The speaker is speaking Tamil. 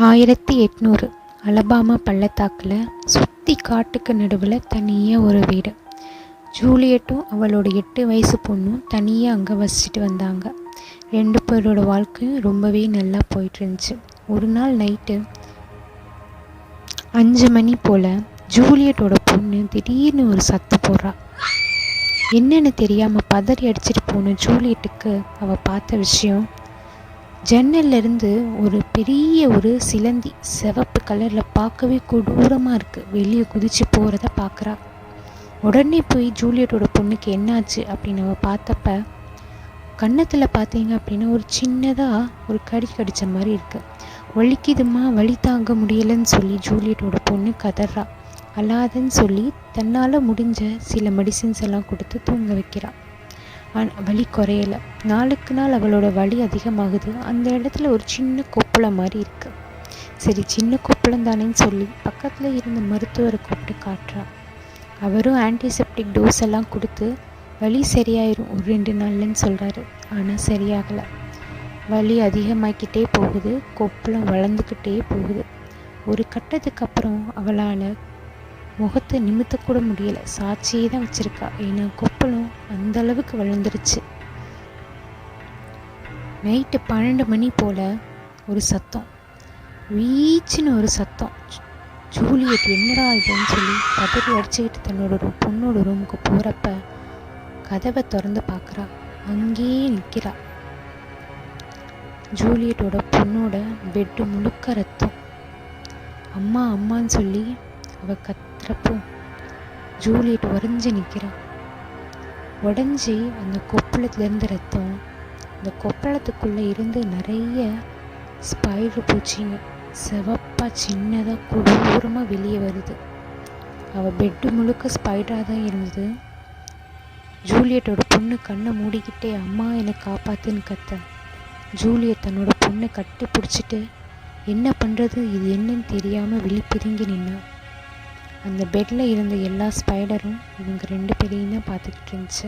1800 அலபாமா பள்ளத்தாக்கில் சுற்றி காட்டுக்கு நடுவில் தனியாக ஒரு வீடு. ஜூலியட்டும் அவளோட 8 வயசு பொண்ணும் தனியாக அங்கே வசிச்சுட்டு வந்தாங்க. 2 பேரோட வாழ்க்கையும் ரொம்பவே நல்லா போயிட்டு இருந்துச்சு. ஒரு நாள் நைட்டு 5 மணி போல் ஜூலியட்டோட பொண்ணு திடீர்னு ஒரு சத்தம் போடுறா. என்னன்னு தெரியாமல் பதறி அடிச்சிட்டு போன ஜூலியட்டுக்கு அவள் பார்த்த விஷயம், ஜன்னல்லேருந்து ஒரு பெரிய சிலந்தி சிவப்பு கலரில் பார்க்கவே கொடூரமாக இருக்குது, வெளியே குதிச்சு போகிறத பார்க்குறா. உடனே போய் ஜூலியட்டோட பொண்ணுக்கு என்னாச்சு அப்படின்னு அவள் பார்த்தப்ப, கன்னத்தில் பார்த்தீங்க அப்படின்னா ஒரு சின்னதாக ஒரு கடிச்ச மாதிரி இருக்குது. வலிக்குதுமா, வலி தாங்க முடியலைன்னு சொல்லி ஜூலியட்டோட பொண்ணு கதறா. அல்லாதன்னு சொல்லி தன்னால் முடிஞ்ச சில மெடிசின்ஸ் எல்லாம் கொடுத்து தூங்க வைக்கிறாள். வலி குறையலை. நாளுக்கு நாள் அவளோட வலி அதிகமாகுது. அந்த இடத்துல ஒரு சின்ன கொப்பளம் மாதிரி இருக்குது. சரி, சின்ன கொப்பளம் தானேன்னு சொல்லி பக்கத்தில் இருந்த மருத்துவரை கூப்பிட்டு காட்டுறா. அவரும் ஆன்டிசெப்டிக் டோஸ் எல்லாம் கொடுத்து வலி சரியாயிரும் ஒரு 2 நாள்லன்னு சொல்கிறாரு. ஆனால் சரியாகலை. வலி அதிகமாகிக்கிட்டே போகுது, கொப்பளம் வளர்ந்துக்கிட்டே போகுது. ஒரு கட்டத்துக்கு அப்புறம் அவளால் முகத்தை நிமித்தக்கூட முடியலை, சாட்சியே தான் வச்சுருக்கா. ஏன்னா கொப்பளம் அந்த அளவுக்கு வளர்ந்துருச்சு. நைட்டு 12 மணி போல் ஒரு சத்தம், வீச்சுன்னு ஒரு சத்தம். ஜூலியட் என்னடா இதுன்னு சொல்லி பதறி அடிச்சுக்கிட்டு தன்னோட பொண்ணோட ரூமுக்கு போகிறப்ப கதவை திறந்து பார்க்குறா. அங்கேயே நிற்கிறா. ஜூலியட்டோட பொண்ணோட பெட்டு முழுக்க ரத்தம். அம்மா அம்மான்னு சொல்லி அவள் கத்துறப்போ ஜூலியட் உறைஞ்சி நிற்கிறான். உடஞ்சி அந்த கொப்பளத்துலேருந்து ரத்தம், அந்த கொப்பளத்துக்குள்ளே இருந்து நிறைய ஸ்பைடர் பூச்சிங்க சிவப்பாக சின்னதாக கொடூரமாக வெளியே வருது. அவள் பெட்டு முழுக்க ஸ்பைடராக தான் இருந்தது. ஜூலியட்டோட பொண்ணு கண்ணை மூடிக்கிட்டே அம்மா என்னை காப்பாத்துன்னு கத்த. ஜூலியட் தன்னோட பொண்ணை கட்டி பிடிச்சிட்டு என்ன பண்ணுறது, இது என்னன்னு தெரியாமல் விழிப்பிதுங்கி நின்னான். அந்த பெட்டில் இருந்த எல்லா ஸ்பைடரும் இவங்க 2 பேரையும் தான் பார்த்துக்கிட்டு இருந்துச்சு.